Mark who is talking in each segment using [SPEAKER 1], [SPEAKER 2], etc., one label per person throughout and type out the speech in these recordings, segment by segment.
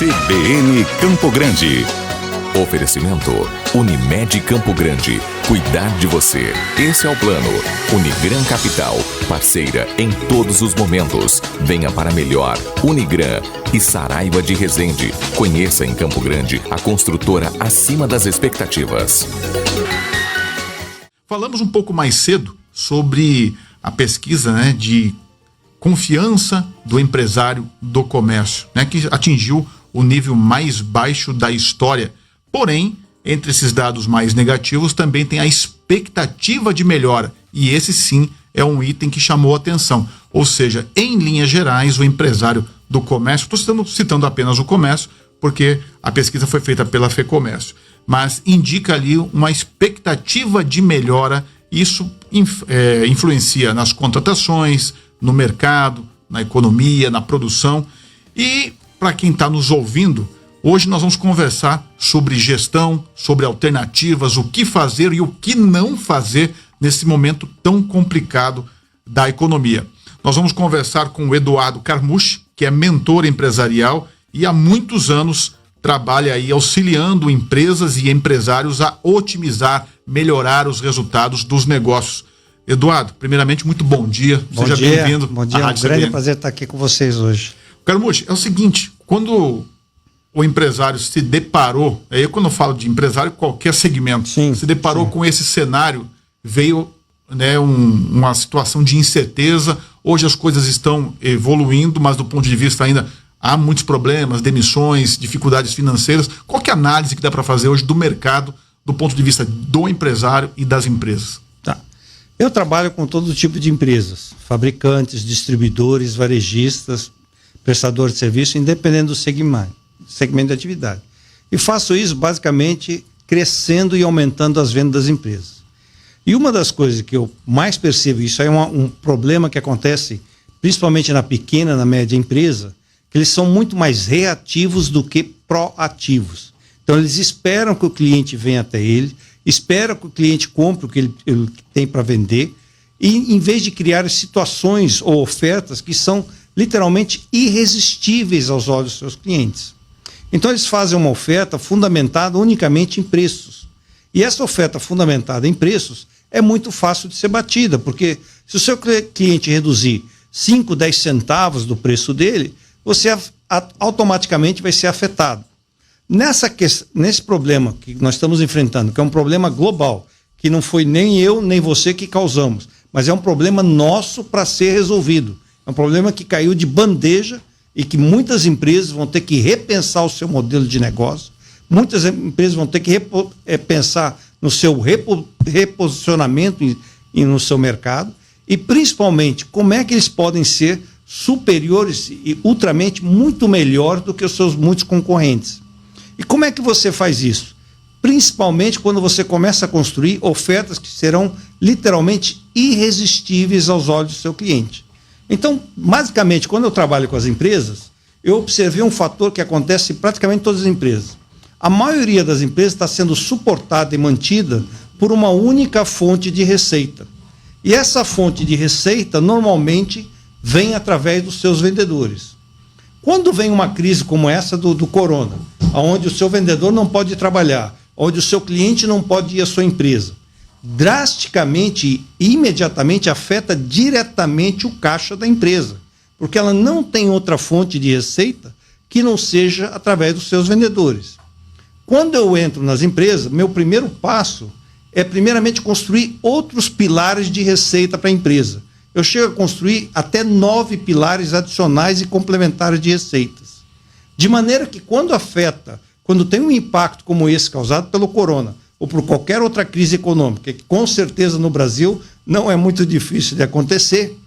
[SPEAKER 1] CBN Campo Grande. Oferecimento Unimed Campo Grande. Cuidar de você. Esse é o plano. Unigran Capital. Parceira em todos os momentos. Venha para melhor. Unigran e Saraiva de Resende. Conheça em Campo Grande a construtora acima das expectativas.
[SPEAKER 2] Falamos um pouco mais cedo sobre a pesquisa, de confiança do empresário do comércio, que atingiu o nível mais baixo da história. Porém, entre esses dados mais negativos também tem a expectativa de melhora, e esse sim é um item que chamou a atenção. Ou seja, em linhas gerais, o empresário do comércio, estou citando apenas o comércio, porque a pesquisa foi feita pela FEComércio, mas indica ali uma expectativa de melhora. Isso influencia nas contratações, no mercado, na economia, na produção. E para quem está nos ouvindo, hoje nós vamos conversar sobre gestão, sobre alternativas, o que fazer e o que não fazer nesse momento tão complicado da economia. Nós vamos conversar com o Eduardo Carmucci, que é mentor empresarial e há muitos anos trabalha aí auxiliando empresas e empresários a otimizar, melhorar os resultados dos negócios. Eduardo, primeiramente, muito bom dia.
[SPEAKER 3] Seja bem-vindo. Bom dia, é um grande prazer estar aqui com vocês hoje.
[SPEAKER 2] Carmucci, é o seguinte, quando o empresário se deparou, aí quando eu falo de empresário, qualquer segmento, se deparou com esse cenário, veio uma situação de incerteza. Hoje as coisas estão evoluindo, mas do ponto de vista ainda há muitos problemas, demissões, dificuldades financeiras. Qual que é a análise que dá para fazer hoje do mercado, do ponto de vista do empresário e das empresas?
[SPEAKER 3] Tá. Eu trabalho com todo tipo de empresas, fabricantes, distribuidores, varejistas, prestadores de serviço, independente do segmento de atividade. E faço isso basicamente crescendo e aumentando as vendas das empresas. E uma das coisas que eu mais percebo, isso é um problema que acontece principalmente na pequena, na média empresa, que eles são muito mais reativos do que proativos. Então eles esperam que o cliente venha até ele, esperam que o cliente compre o que ele tem para vender, e em vez de criar situações ou ofertas que são literalmente irresistíveis aos olhos dos seus clientes. Então eles fazem uma oferta fundamentada unicamente em preços. E essa oferta fundamentada em preços é muito fácil de ser batida, porque se o seu cliente reduzir 5, 10 centavos do preço dele, você automaticamente vai ser afetado. Nesse problema que nós estamos enfrentando, que é um problema global, que não foi nem eu nem você que causamos, mas é um problema nosso para ser resolvido. É um problema que caiu de bandeja e que muitas empresas vão ter que repensar o seu modelo de negócio, muitas empresas vão ter que pensar no seu reposicionamento e no seu mercado, e principalmente como é que eles podem ser superiores e ultramente muito melhor do que os seus muitos concorrentes. E como é que você faz isso? Principalmente quando você começa a construir ofertas que serão literalmente irresistíveis aos olhos do seu cliente. Então, basicamente, quando eu trabalho com as empresas, eu observei um fator que acontece em praticamente todas as empresas. A maioria das empresas está sendo suportada e mantida por uma única fonte de receita. E essa fonte de receita, normalmente, vem através dos seus vendedores. Quando vem uma crise como essa do corona, onde o seu vendedor não pode trabalhar, onde o seu cliente não pode ir à sua empresa, drasticamente e imediatamente afeta diretamente o caixa da empresa, porque ela não tem outra fonte de receita que não seja através dos seus vendedores. Quando eu entro nas empresas, meu primeiro passo é primeiramente construir outros pilares de receita para a empresa. Eu chego a construir até 9 pilares adicionais e complementares de receitas. De maneira que quando tem um impacto como esse causado pelo corona, ou por qualquer outra crise econômica, que com certeza no Brasil não é muito difícil de acontecer,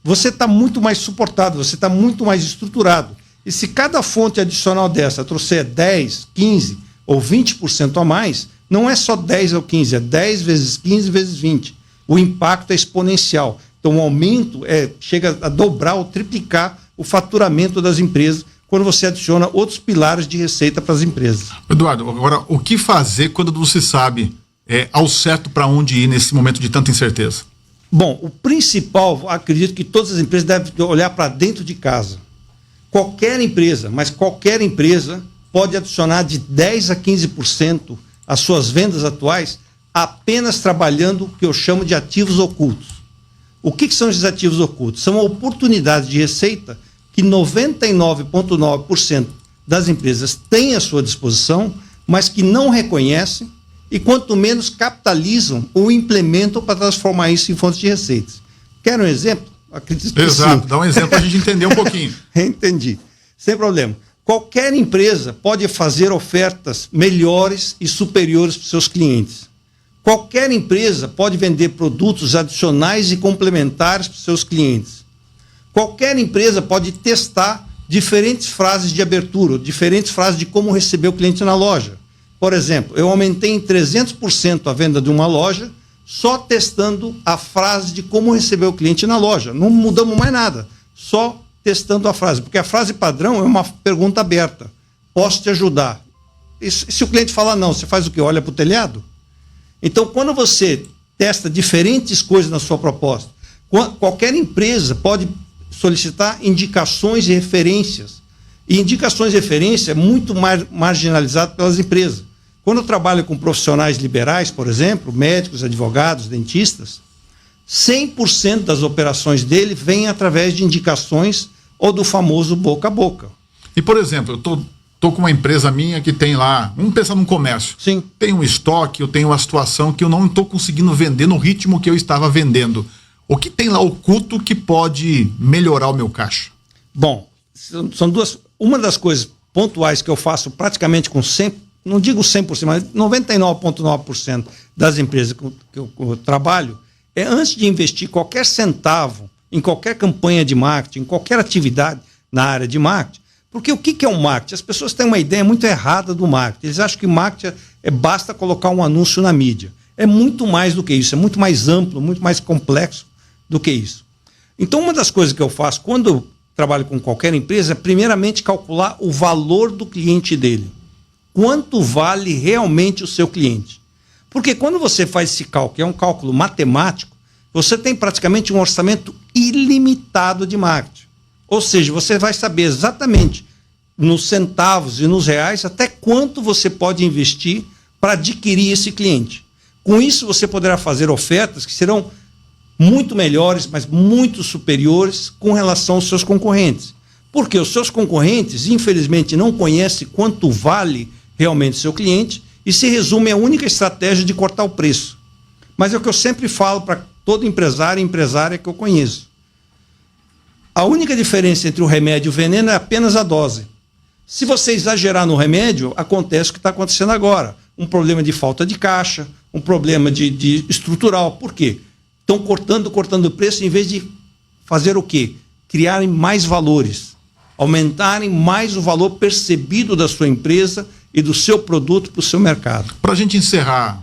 [SPEAKER 3] você está muito mais suportado, você está muito mais estruturado. E se cada fonte adicional dessa trouxer 10, 15 ou 20% a mais, não é só 10 ou 15, é 10 vezes 15 vezes 20. O impacto é exponencial. Então o aumento chega a dobrar ou triplicar o faturamento das empresas quando você adiciona outros pilares de receita para as empresas.
[SPEAKER 2] Eduardo, agora o que fazer quando não se sabe ao certo para onde ir nesse momento de tanta incerteza?
[SPEAKER 3] Bom, o principal, acredito que todas as empresas devem olhar para dentro de casa. qualquer empresa, mas qualquer empresa pode adicionar de 10% a 15% às suas vendas atuais apenas trabalhando o que eu chamo de ativos ocultos. O que são esses ativos ocultos? São oportunidades de receita que 99,9% das empresas têm à sua disposição, mas que não reconhecem e quanto menos capitalizam ou implementam para transformar isso em fontes de receitas. Quer um exemplo? Acredito que
[SPEAKER 2] Exato,
[SPEAKER 3] sim.
[SPEAKER 2] dá um exemplo para a gente entender um pouquinho.
[SPEAKER 3] Entendi. Sem problema. Qualquer empresa pode fazer ofertas melhores e superiores para os seus clientes. Qualquer empresa pode vender produtos adicionais e complementares para os seus clientes. Qualquer empresa pode testar diferentes frases de abertura, diferentes frases de como receber o cliente na loja. Por exemplo, eu aumentei em 300% a venda de uma loja só testando a frase de como receber o cliente na loja. Não mudamos mais nada, só testando a frase. Porque a frase padrão é uma pergunta aberta. Posso te ajudar? E se o cliente falar não, você faz o quê? Olha para o telhado? Então, quando você testa diferentes coisas na sua proposta, qualquer empresa pode solicitar indicações e referências. E indicações e referência é muito mais marginalizado pelas empresas. Quando eu trabalho com profissionais liberais, por exemplo, médicos, advogados, dentistas, 100% das operações dele vêm através de indicações ou do famoso boca a boca.
[SPEAKER 2] E, por exemplo, eu tô com uma empresa minha que tem lá, vamos pensar num comércio.
[SPEAKER 3] Sim.
[SPEAKER 2] Tem um estoque, eu tenho uma situação que eu não estou conseguindo vender no ritmo que eu estava vendendo. O que tem lá oculto que pode melhorar o meu caixa?
[SPEAKER 3] Bom, são duas. Uma das coisas pontuais que eu faço praticamente com 100%, não digo 100%, mas 99,9% das empresas que eu trabalho, é antes de investir qualquer centavo em qualquer campanha de marketing, em qualquer atividade na área de marketing. Porque o que é um marketing? As pessoas têm uma ideia muito errada do marketing. Eles acham que marketing basta colocar um anúncio na mídia. É muito mais do que isso, é muito mais amplo, muito mais complexo do que isso. Então, uma das coisas que eu faço quando eu trabalho com qualquer empresa é, primeiramente, calcular o valor do cliente dele. Quanto vale realmente o seu cliente? Porque quando você faz esse cálculo, que é um cálculo matemático, você tem praticamente um orçamento ilimitado de marketing. Ou seja, você vai saber exatamente nos centavos e nos reais até quanto você pode investir para adquirir esse cliente. Com isso, você poderá fazer ofertas que serão muito melhores, mas muito superiores com relação aos seus concorrentes. Porque os seus concorrentes, infelizmente, não conhecem quanto vale realmente o seu cliente e se resume à única estratégia de cortar o preço. Mas é o que eu sempre falo para todo empresário e empresária que eu conheço. A única diferença entre o remédio e o veneno é apenas a dose. Se você exagerar no remédio, acontece o que está acontecendo agora. Um problema de falta de caixa, um problema de estrutural. Por quê? Estão cortando o preço em vez de fazer o quê? Criarem mais valores, aumentarem mais o valor percebido da sua empresa e do seu produto para o seu mercado.
[SPEAKER 2] Para a gente encerrar,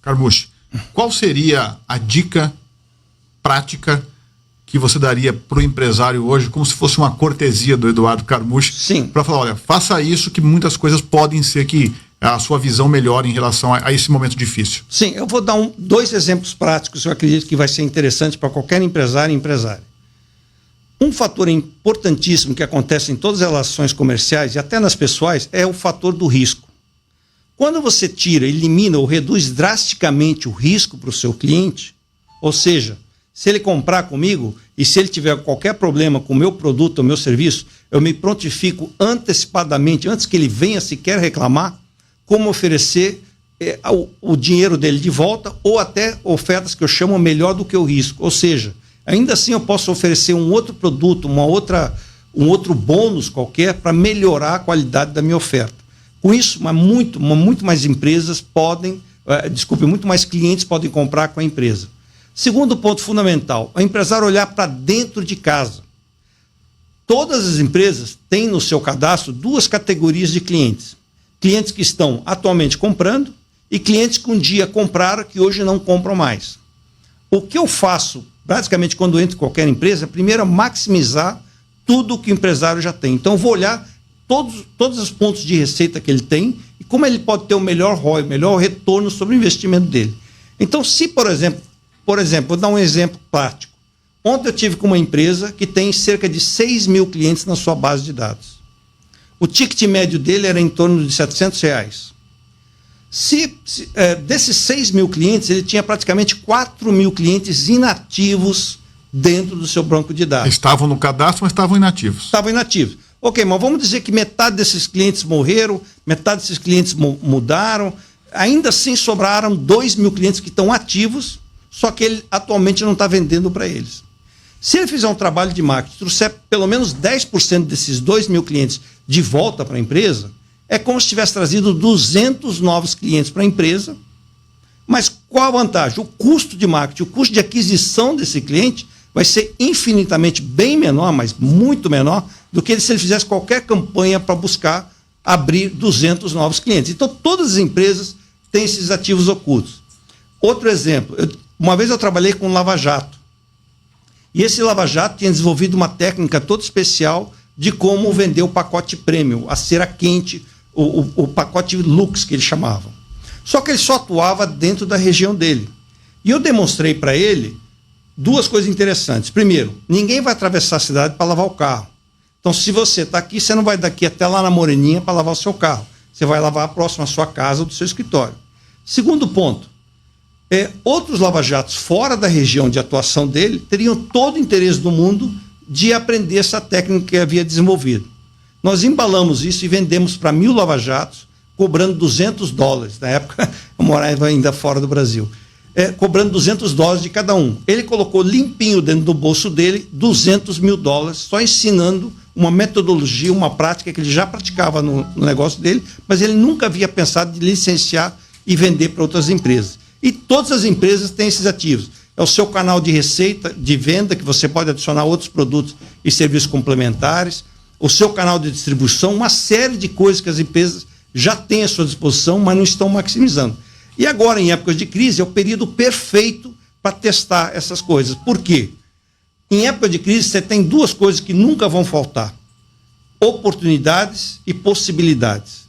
[SPEAKER 2] Carmucci, qual seria a dica prática que você daria para o empresário hoje, como se fosse uma cortesia do Eduardo Carmucci?
[SPEAKER 3] Sim.
[SPEAKER 2] Para falar, olha, faça isso que muitas coisas podem ser que a sua visão melhore em relação a esse momento difícil.
[SPEAKER 3] Sim, eu vou dar dois exemplos práticos que eu acredito que vai ser interessante para qualquer empresário e empresária. Um fator importantíssimo que acontece em todas as relações comerciais e até nas pessoais é o fator do risco. Quando você tira, elimina ou reduz drasticamente o risco para o seu cliente, ou seja, se ele comprar comigo e se ele tiver qualquer problema com o meu produto ou meu serviço, eu me prontifico antecipadamente, antes que ele venha sequer reclamar, como oferecer o dinheiro dele de volta ou até ofertas que eu chamo melhor do que o risco. Ou seja, ainda assim eu posso oferecer um outro produto, um outro bônus qualquer para melhorar a qualidade da minha oferta. Com isso, muito mais empresas muito mais clientes podem comprar com a empresa. Segundo ponto fundamental, o empresário olhar para dentro de casa. Todas as empresas têm no seu cadastro duas categorias de clientes. Clientes que estão atualmente comprando e clientes que um dia compraram que hoje não compram mais. O que eu faço, basicamente, quando entro em qualquer empresa, é primeiro maximizar tudo que o empresário já tem. Então, eu vou olhar todos os pontos de receita que ele tem e como ele pode ter o melhor ROI, o melhor retorno sobre o investimento dele. Então, se, por exemplo, vou dar um exemplo prático. Ontem eu tive com uma empresa que tem cerca de 6 mil clientes na sua base de dados. O ticket médio dele era em torno de R$700. Desses 6 mil clientes, ele tinha praticamente 4 mil clientes inativos dentro do seu banco de dados.
[SPEAKER 2] Estavam no cadastro, mas estavam inativos.
[SPEAKER 3] Estavam inativos. Ok, mas vamos dizer que metade desses clientes morreram, metade desses clientes mudaram. Ainda assim sobraram 2 mil clientes que estão ativos, só que ele atualmente não está vendendo para eles. Se ele fizer um trabalho de marketing, trouxer pelo menos 10% desses 2 mil clientes de volta para a empresa, é como se tivesse trazido 200 novos clientes para a empresa. Mas qual a vantagem? O custo de marketing, o custo de aquisição desse cliente vai ser infinitamente bem menor, mas muito menor, do que se ele fizesse qualquer campanha para buscar abrir 200 novos clientes. Então, todas as empresas têm esses ativos ocultos. Outro exemplo, uma vez eu trabalhei com Lava Jato. E esse Lava Jato tinha desenvolvido uma técnica toda especial de como vender o pacote premium, a cera quente, o pacote Lux, que eles chamavam. Só que ele só atuava dentro da região dele. E eu demonstrei para ele 2 coisas interessantes. Primeiro, ninguém vai atravessar a cidade para lavar o carro. Então, se você está aqui, você não vai daqui até lá na Moreninha para lavar o seu carro. Você vai lavar próximo à sua casa ou do seu escritório. Segundo ponto, outros lava-jatos fora da região de atuação dele teriam todo o interesse do mundo de aprender essa técnica que havia desenvolvido. Nós embalamos isso e vendemos para 1.000 lava-jatos, cobrando $200. Na época, eu morava ainda fora do Brasil. Cobrando $200 de cada um. Ele colocou limpinho dentro do bolso dele $200 mil, só ensinando uma metodologia, uma prática que ele já praticava no negócio dele, mas ele nunca havia pensado de licenciar e vender para outras empresas. E todas as empresas têm esses ativos. É o seu canal de receita, de venda, que você pode adicionar outros produtos e serviços complementares, o seu canal de distribuição, uma série de coisas que as empresas já têm à sua disposição, mas não estão maximizando. E agora, em épocas de crise, é o período perfeito para testar essas coisas. Por quê? Em época de crise, você tem 2 coisas que nunca vão faltar: oportunidades e possibilidades.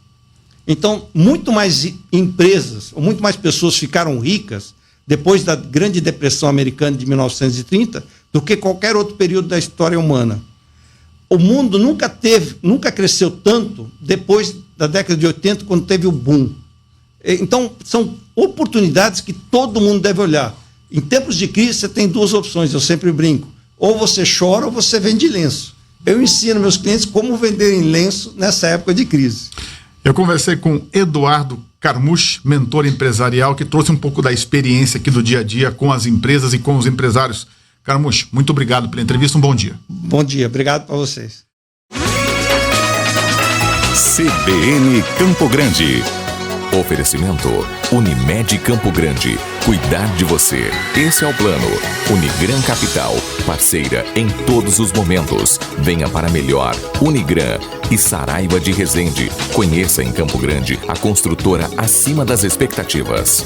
[SPEAKER 3] Então, muito mais empresas, ou muito mais pessoas ficaram ricas depois da Grande Depressão Americana de 1930 do que qualquer outro período da história humana. O mundo nunca cresceu tanto depois da década de 80, quando teve o boom. Então, são oportunidades que todo mundo deve olhar. Em tempos de crise, você tem 2 opções, eu sempre brinco. Ou você chora ou você vende lenço. Eu ensino meus clientes como venderem lenço nessa época de crise.
[SPEAKER 2] Eu conversei com Eduardo Carmusch, mentor empresarial, que trouxe um pouco da experiência aqui do dia a dia com as empresas e com os empresários. Carmusch, muito obrigado pela entrevista, um bom dia.
[SPEAKER 3] Bom dia, obrigado para vocês.
[SPEAKER 1] CBN Campo Grande. Oferecimento Unimed Campo Grande. Cuidar de você. Esse é o plano. Unigran Capital. Parceira em todos os momentos. Venha para melhor. Unigran e Saraiva de Resende. Conheça em Campo Grande a construtora acima das expectativas.